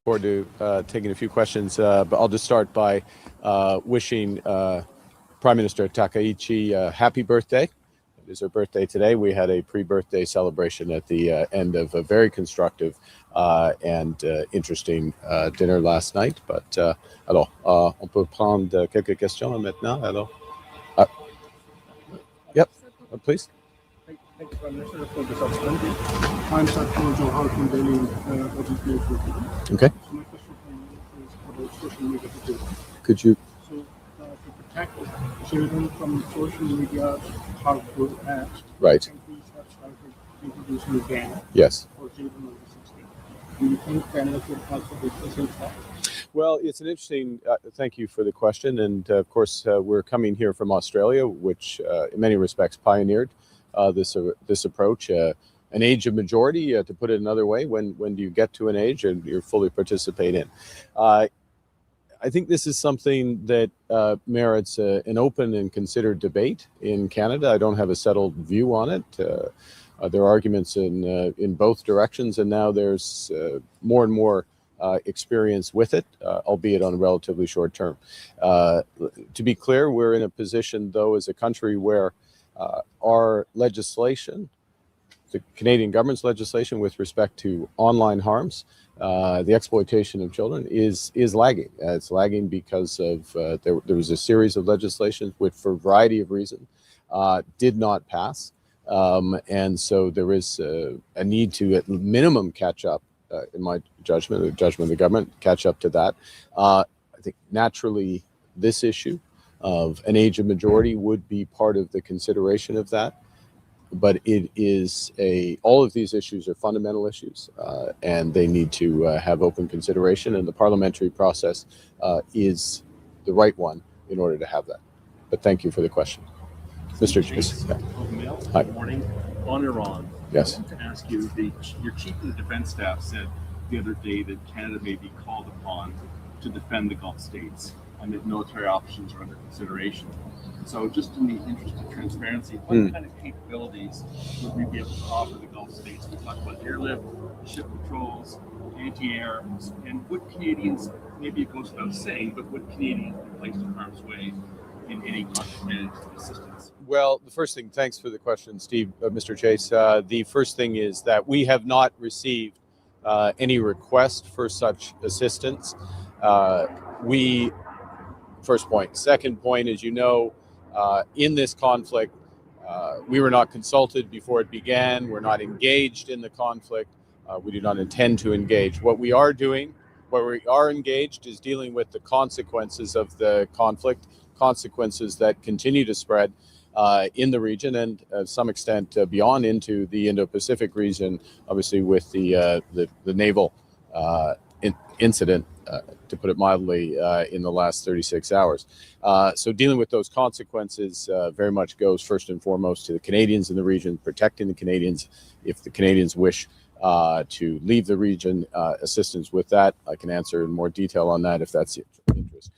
Forward to taking a few questions, but I'll just start by wishing Prime Minister Takaichi a happy birthday. It is her birthday today. We had a pre-birthday celebration at the end of a very constructive and interesting dinner last night. But alors, on peut prendre quelques questions maintenant. Alors, yep, please. Thank you, Prime Minister, for this opportunity. I'm Satya Johar from Delhi, Legislative. Okay. So my question for you is about social media security. Could you? So to protect children from social media harmful acts, Right. countries have started introducing a ban Yes. for children under 16. Do you think Canada could also take the same step? Well, it's an interesting, thank you for the question. And of course, we're coming here from Australia, which in many respects pioneered this approach. An age of majority, to put it another way, when do you get to an age and you fully participate in? I think this is something that merits an open and considered debate in Canada. I don't have a settled view on it. There are arguments in both directions, and now there's more and more experience with it, albeit on a relatively short term. To be clear, we're in a position, though, as a country where our legislation, the Canadian government's legislation with respect to online harms, the exploitation of children is lagging. It's lagging because of there was a series of legislation which, for a variety of reasons, did not pass. And so there is a need to, at minimum, catch up, in my judgment, the judgment of the government, catch up to that. I think naturally this issue of an age of majority would be part of the consideration of that. But it is all of these issues are fundamental issues, and they need to have open consideration, and the parliamentary process is the right one in order to have that. But thank you for the question. Mr. Chase. Hi. Good morning. On Iran, yes. I want to ask you, your chief of the defense staff said the other day that Canada may be called upon to defend the Gulf states and that military options are under consideration. So just in the interest of transparency, what kind of capabilities would we be able to offer the Gulf states? We talked about airlift, ship patrols, anti-air, and would Canadians, maybe it goes without saying, but would Canadians be placed in harm's way in any conflict management assistance? Well, the first thing, thanks for the question, Steve, Mr. Chase. The first thing is that we have not received any request for such assistance. First point. Second point, as you know, in this conflict, we were not consulted before it began. We're not engaged in the conflict. We do not intend to engage. What we are doing, where we are engaged, is dealing with the consequences of the conflict, consequences that continue to spread in the region and to some extent beyond into the Indo-Pacific region, obviously with the naval incident, to put it mildly, in the last 36 hours. So dealing with those consequences very much goes first and foremost to the Canadians in the region, protecting the Canadians. If the Canadians wish to leave the region, assistance with that, I can answer in more detail on that if that's your interest.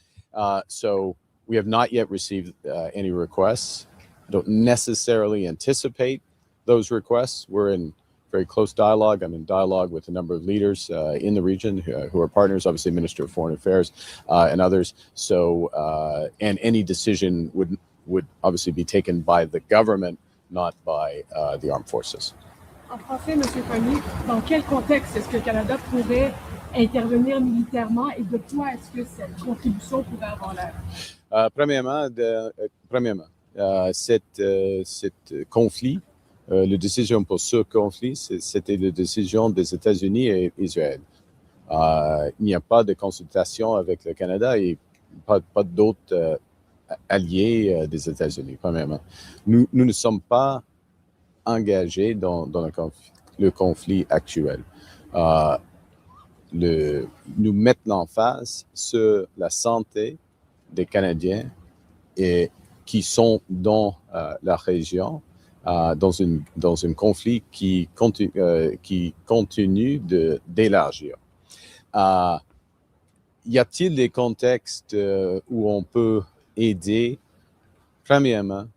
So we have not yet received any requests. I don't necessarily anticipate those requests. We're in very close dialogue. I'm in dialogue with a number of leaders in the region who are partners, obviously Minister of Foreign Affairs and others. So, and any decision would obviously be taken by the government, not by the armed forces. En français, M. Carney, dans quel contexte est-ce que le Canada pourrait intervenir militairement et de quoi est-ce que cette contribution pourrait avoir l'air? Premièrement, cet conflit, la décision pour ce conflit, c'était la décision des États-Unis et Israël. Il n'y a pas de consultation avec le Canada et pas d'autres alliés des États-Unis, premièrement. Nous ne sommes pas engagés dans le conflit actuel. Nous mettons l'emphase sur la santé des Canadiens et qui sont dans la région, dans un conflit qui continue d'élargir. Y a-t-il des contextes où on peut aider, premièrement,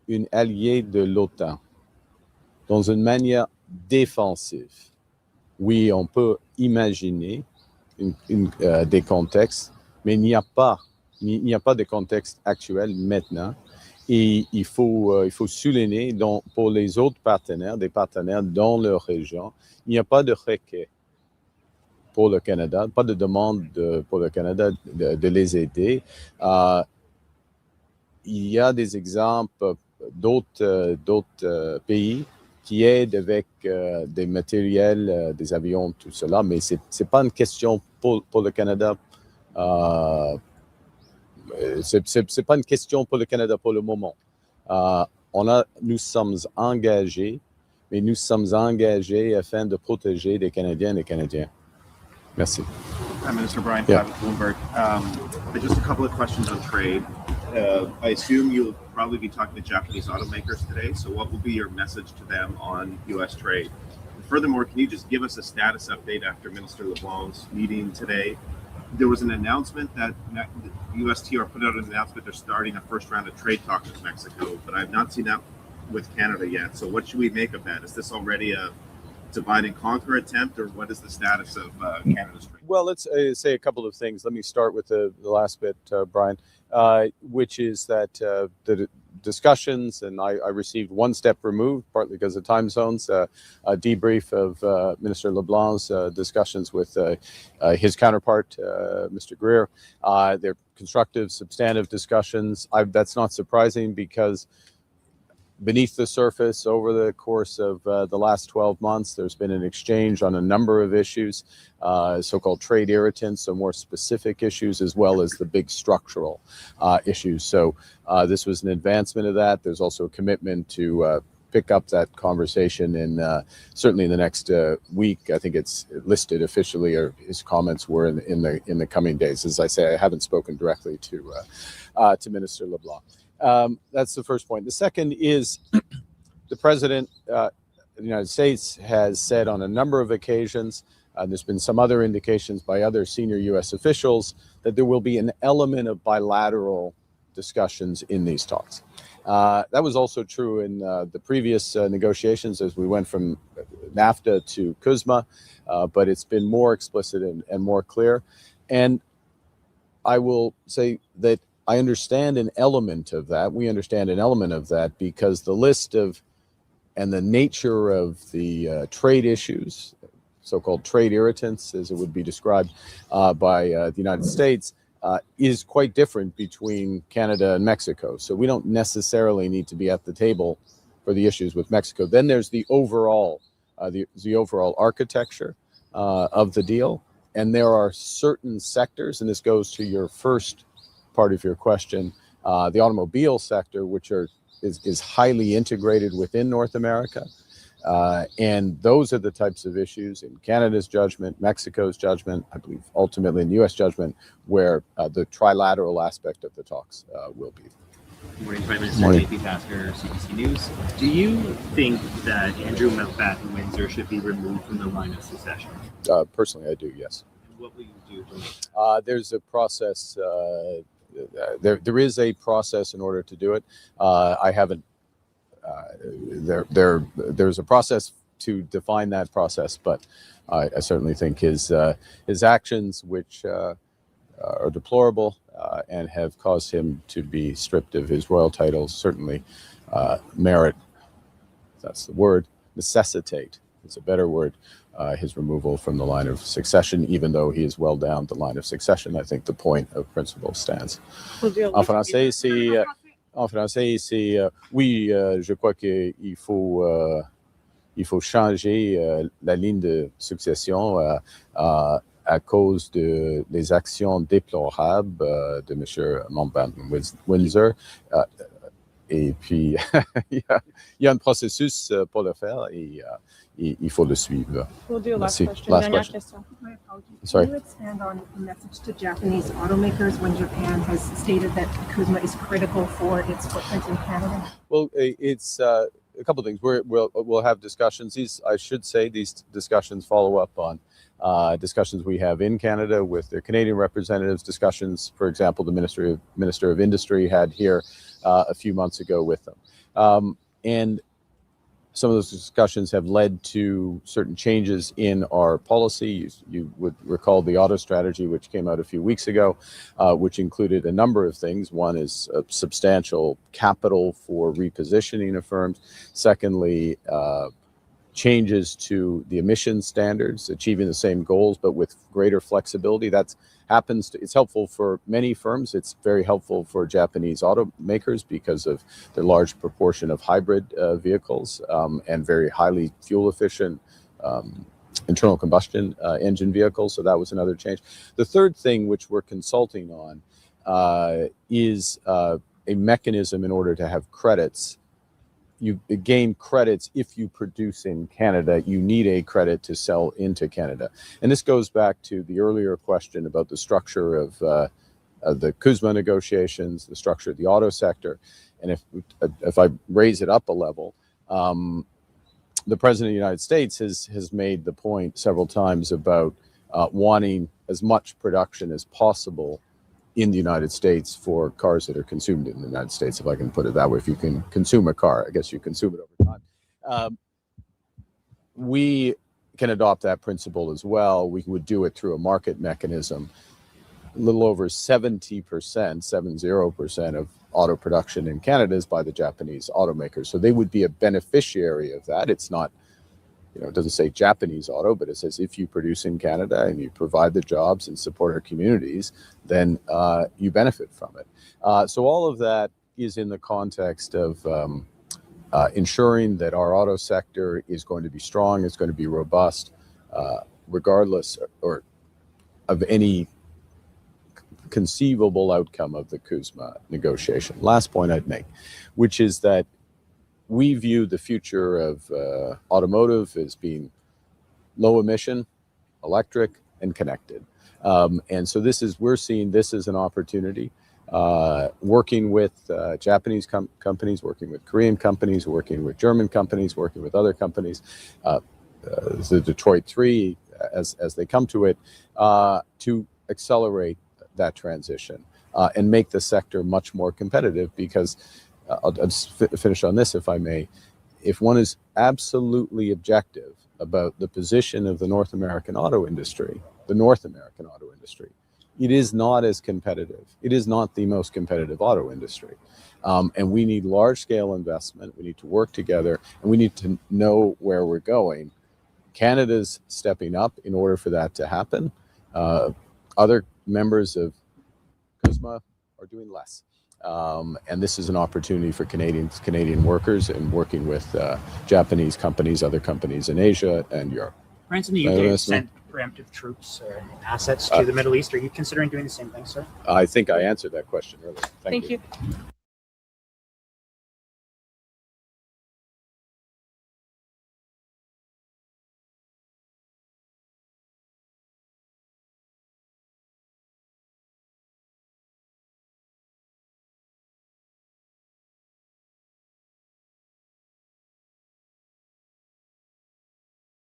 une alliée de l'OTAN dans une manière défensive? Oui, on peut imaginer des contextes, mais il n'y a pas de contexte actuel maintenant. Et il faut souligner, pour les autres partenaires, des partenaires dans leur région, il n'y a pas de requête pour le Canada, pas de demande pour le Canada de les aider. Il y a des exemples d'autres pays qui aident avec des matériels, des avions, tout cela, mais c'est pas une question pour le Canada. C'est pas une question pour le Canada pour le moment. Nous sommes engagés, mais nous sommes engagés afin de protéger les Canadiennes et Canadiens. Merci. Prime Minister Brian Yeah. Tabb, Bloomberg. Just a couple of questions on trade. I assume you'll probably be talking to Japanese automakers today. So what will be your message to them on U.S. trade? And furthermore, can you just give us a status update after Minister LeBlanc's meeting today? There was an announcement that the USTR put out an announcement they're starting a first round of trade talks with Mexico, but I've not seen that with Canada yet. So what should we make of that? Is this already a divide and conquer attempt, or what is the status of Canada's trade? Well, let's say a couple of things. Let me start with the last bit, Brian, which is that the discussions, and I received one step removed, partly because of time zones, a debrief of Minister LeBlanc's discussions with his counterpart, Mr. Greer. They're constructive, substantive discussions. That's not surprising because beneath the surface, over the course of the last 12 months, there's been an exchange on a number of issues, so-called trade irritants, so more specific issues, as well as the big structural issues. So this was an advancement of that. There's also a commitment to pick up that conversation certainly in the next week. I think it's listed officially, or his comments were in the coming days. As I say, I haven't spoken directly to Minister LeBlanc. That's the first point. The second is the President of the United States has said on a number of occasions, there's been some other indications by other senior U.S. officials, that there will be an element of bilateral discussions in these talks. That was also true in the previous negotiations as we went from NAFTA to CUSMA, but it's been more explicit and more clear. And I will say that I understand an element of that. We understand an element of that because the list of and the nature of the trade issues, so-called trade irritants, as it would be described by the United States, is quite different between Canada and Mexico. So we don't necessarily need to be at the table for the issues with Mexico. Then there's the overall architecture of the deal. And there are certain sectors, and this goes to your first part of your question, the automobile sector, which is highly integrated within North America. And those are the types of issues in Canada's judgment, Mexico's judgment, I believe ultimately in the U.S. judgment, where the trilateral aspect of the talks will be. Good morning, Prime Minister. JP Tasker, CBC News. Do you think that Andrew Mountbatten-Windsor should be removed from the line of succession? Personally, I do, yes. And what will you do? There's a process. There is a process in order to do it. I haven't. There's a process to define that process, but I certainly think his actions, which are deplorable and have caused him to be stripped of his royal titles, certainly merit. That's the word. Necessitate is a better word. His removal from the line of succession, even though he is well down the line of succession. I think the point of principle stands. En français, c'est oui, je crois qu'il faut changer la ligne de succession à cause des actions déplorables de M. Mountbatten-Windsor. Et puis, il y a un processus pour le faire et il faut le suivre. We'll do a last Merci. question. Last Dernière question. question. My apologies. Sorry. Can you expand on the message to Japanese automakers when Japan has stated that CUSMA is critical for its footprint in Canada? Well, it's a couple of things. We'll have discussions. These discussions follow up on discussions we have in Canada with their Canadian representatives. Discussions, for example, the Minister of Industry had here a few months ago with them. And some of those discussions have led to certain changes in our policy. You would recall the auto strategy, which came out a few weeks ago, which included a number of things. One is a substantial capital for repositioning of firms. Secondly, changes to the emission standards, achieving the same goals, but with greater flexibility. It's helpful for many firms. It's very helpful for Japanese automakers because of the large proportion of hybrid vehicles and very highly fuel efficient internal combustion engine vehicles. So that was another change. The third thing which we're consulting on is a mechanism in order to have credits. You gain credits if you produce in Canada. You need a credit to sell into Canada. And this goes back to the earlier question about the structure of the CUSMA negotiations, the structure of the auto sector. And if I raise it up a level, the President of the United States has made the point several times about wanting as much production as possible in the United States for cars that are consumed in the United States, if I can put it that way. If you can consume a car, I guess you consume it over time. We can adopt that principle as well. We would do it through a market mechanism. A little over 70% of auto production in Canada is by the Japanese automakers. So they would be a beneficiary of that. It's not, it doesn't say Japanese auto, but it says if you produce in Canada and you provide the jobs and support our communities, then you benefit from it. So all of that is in the context of ensuring that our auto sector is going to be strong, is going to be robust, regardless of any conceivable outcome of the CUSMA negotiation. Last point I'd make, which is that we view the future of automotive as being low emission, electric, and connected. And so we're seeing this as an opportunity, working with Japanese companies, working with Korean companies, working with German companies, working with other companies, the Detroit Three, as they come to it, to accelerate that transition and make the sector much more competitive. Because I'll just finish on this, if I may. If one is absolutely objective about the position of the North American auto industry, it is not as competitive. It is not the most competitive auto industry. And we need large-scale investment. We need to work together, and we need to know where we're going. Canada's stepping up in order for that to happen. Other members of CUSMA are doing less. And this is an opportunity for Canadian workers and working with Japanese companies, other companies in Asia and Europe. France and the UK sent preemptive troops or assets to the Middle East. Are you considering doing the same thing, sir? I think I answered that question earlier. Thank you.